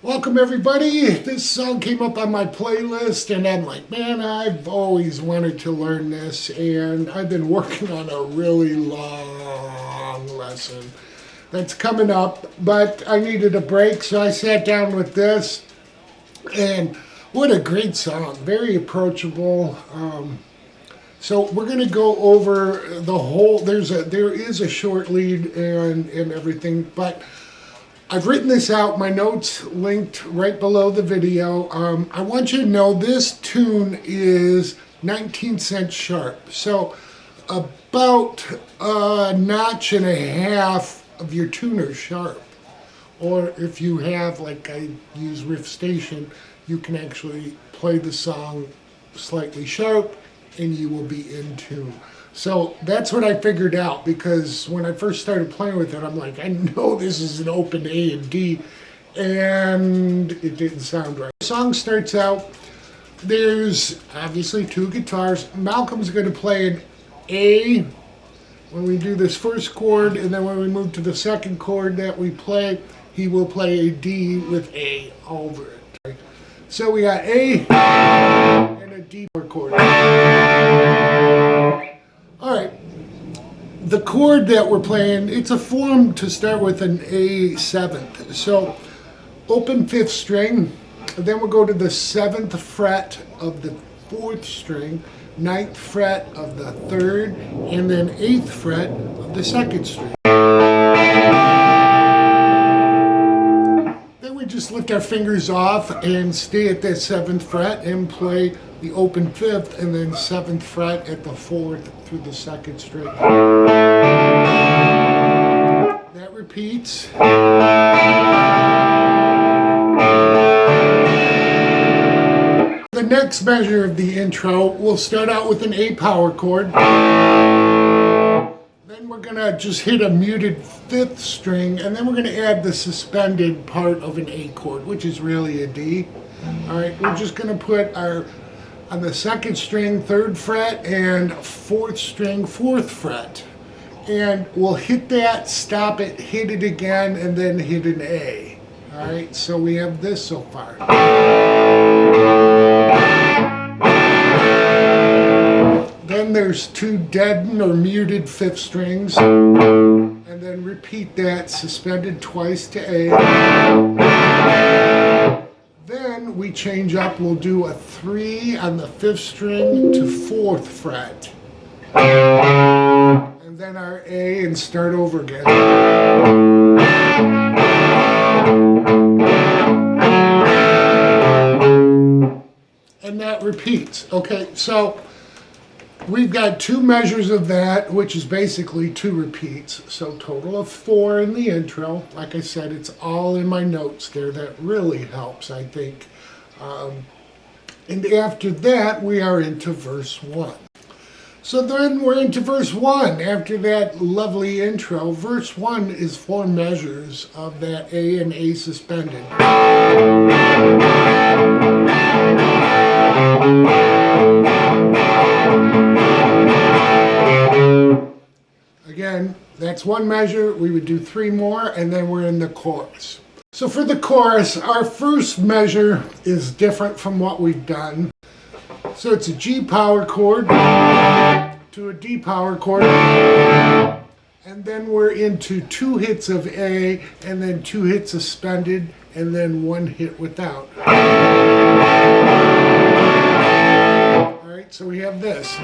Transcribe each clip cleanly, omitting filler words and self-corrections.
Welcome everybody. This song came up on my playlist and I'm like, man, I've always wanted to learn this, and I've been working on a really long lesson that's coming up, but I needed a break, so I sat down with this, and what a great song. Very approachable. So we're going to go over the whole, there is a short lead and everything, but I've written this out, my notes linked right below the video. I want you to know this tune is 19 cents sharp. So about a notch and a half of your tuner sharp. Or if you have, like I use Riff Station, you can actually play the song slightly sharp and you will be in tune. So that's what I figured out, because when I first started playing with it, I'm like, I know this is an open A and D, and it didn't sound right. The song starts out, there's obviously two guitars. Malcolm's going to play an A when we do this first chord, and then when we move to the second chord that we play, he will play a D with A over it. So we got A and a D chord. Alright, the chord that we're playing, it's a form to start with an A seventh. So, open 5th string, then we'll go to the 7th fret of the 4th string, 9th fret of the 3rd, and then 8th fret of the 2nd string. Then we just lift our fingers off and stay at that 7th fret and play the open 5th and then 7th fret at the 4th through the 2nd string. That repeats. The next measure of the intro, we'll start out with an A power chord. Then we're gonna just hit a muted 5th string, and then we're gonna add the suspended part of an A chord, which is really a D. Alright, we're just gonna put our on the 2nd string, 3rd fret, and 4th string, 4th fret. And we'll hit that, stop it, hit it again, and then hit an A. Alright, so we have this so far. Then there's two deadened or muted 5th strings. And then repeat that, suspended twice to A. Then we change up, we'll do a 3 on the 5th string to 4th fret. And then our A and start over again. And that repeats. Okay, so we've got 2 measures of that, which is basically 2 repeats. So total of 4 in the intro. Like I said, it's all in my notes there. That really helps, I think. And after that, we are into verse 1. So then we're into verse 1. After that lovely intro, verse 1 is 4 measures of that A and A suspended. Again, that's 1 measure. We would do 3 more, and then we're in the chorus. So for the chorus, our first measure is different from what we've done. So it's a G power chord to a D power chord, and then we're into 2 hits of A, and then 2 hits suspended, and then 1 hit without. Alright, so we have this.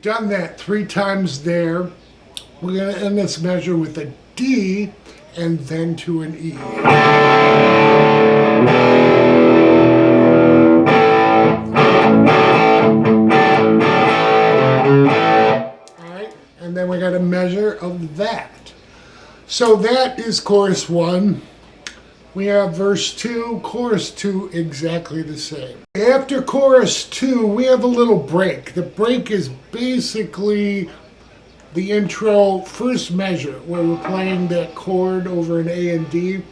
Done that 3 times there. We're going to end this measure with a D and then to an E. that. So that is chorus 1. We have verse 2, chorus 2, exactly the same. After chorus 2, we have a little break. The break is basically the intro first measure, where we're playing that chord over an A and D.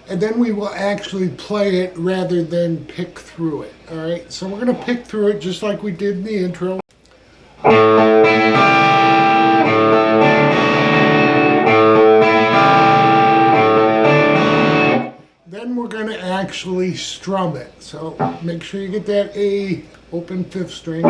And then we will actually play it rather than pick through it. All right, so we're going to pick through it just like we did in the intro. Then we're going to actually strum it. So make sure you get that A open 5th string.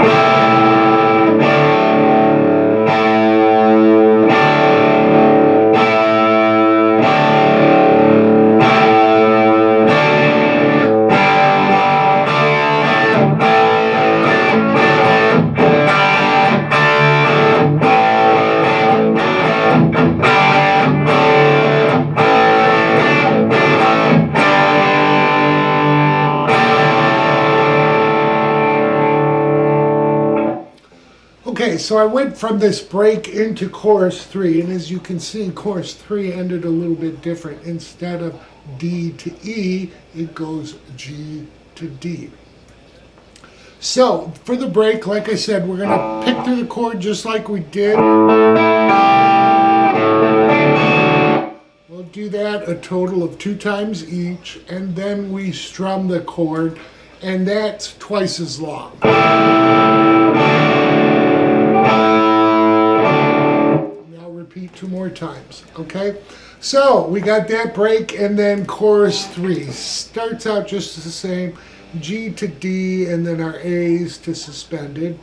Okay, so I went from this break into chorus 3, and as you can see, chorus 3 ended a little bit different. Instead of D to E, it goes G to D. So, for the break, like I said, we're going to pick through the chord just like we did. We'll do that a total of 2 times each, and then we strum the chord, and that's twice as long. Repeat 2 more times, okay? So we got that break, and then chorus 3 starts out just the same, G to D, and then our A's to suspended.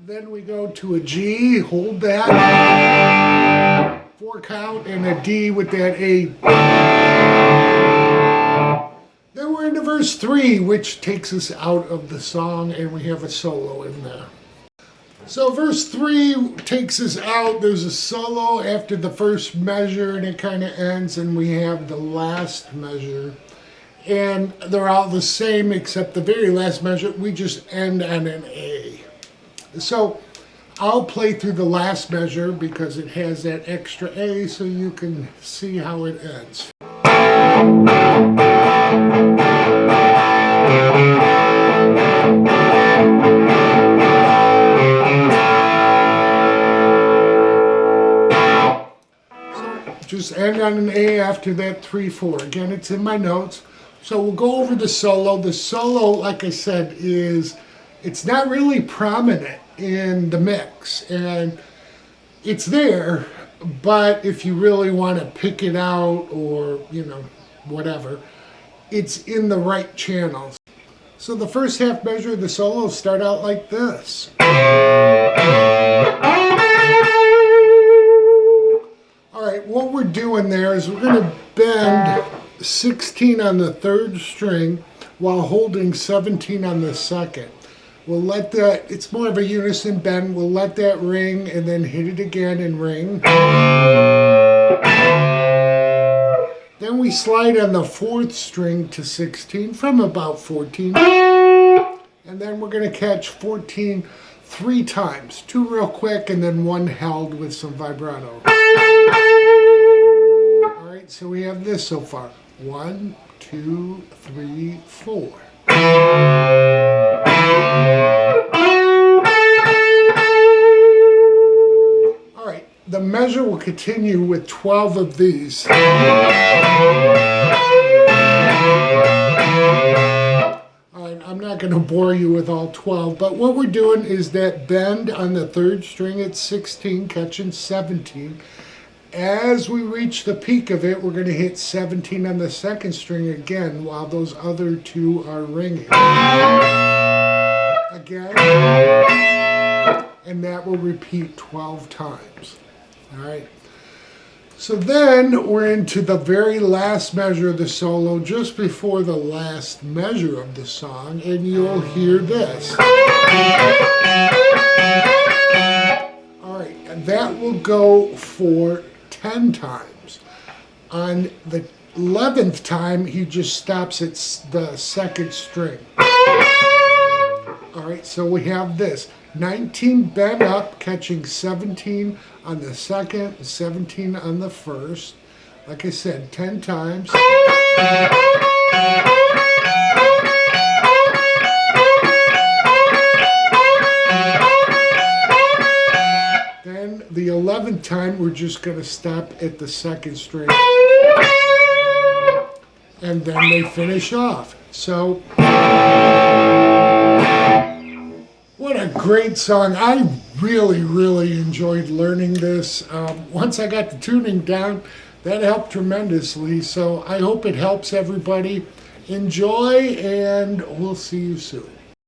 Then we go to a G, hold that. 4 count, and a D with that A. Then we're into verse 3, which takes us out of the song, and we have a solo in there. So verse 3 takes us out. There's a solo after the first measure, and it kind of ends, and we have the last measure. And they're all the same, except the very last measure, we just end on an A. So I'll play through the last measure because it has that extra A, so you can see how it ends. So just end on an A after that 3-4. Again, it's in my notes. So we'll go over the solo. The solo, like I said, it's not really prominent in the mix, and it's there, but if you really want to pick it out, or whatever, it's in the right channels. So the first half measure of the solo start out like this. Alright, what we're doing there is we're going to bend 16 on the 3rd string while holding 17 on the 2nd. We'll let that, it's more of a unison bend, we'll let that ring and then hit it again and ring. Then we slide on the 4th string to 16 from about 14. And then we're going to catch 14 3 times. 2 real quick and then 1 held with some vibrato. Alright, so we have this so far. 1, 2, 3, 4. Alright, the measure will continue with 12 of these. Alright, I'm not going to bore you with all 12, but what we're doing is that bend on the 3rd string at 16, catching 17. As we reach the peak of it, we're going to hit 17 on the 2nd string again while those other 2 are ringing. Again. And that will repeat 12 times. Alright. So then we're into the very last measure of the solo, just before the last measure of the song, and you'll hear this. Alright, that will go for 10 times. On the 11th time, he just stops at the second string. All right, so we have this. 19 bent up, catching 17 on the second, 17 on the first. Like I said, 10 times. Then the 11th time, we're just going to stop at the second string. And then they finish off. So, what a great song. I really, really enjoyed learning this. Once I got the tuning down, that helped tremendously. So I hope it helps everybody. Enjoy, and we'll see you soon.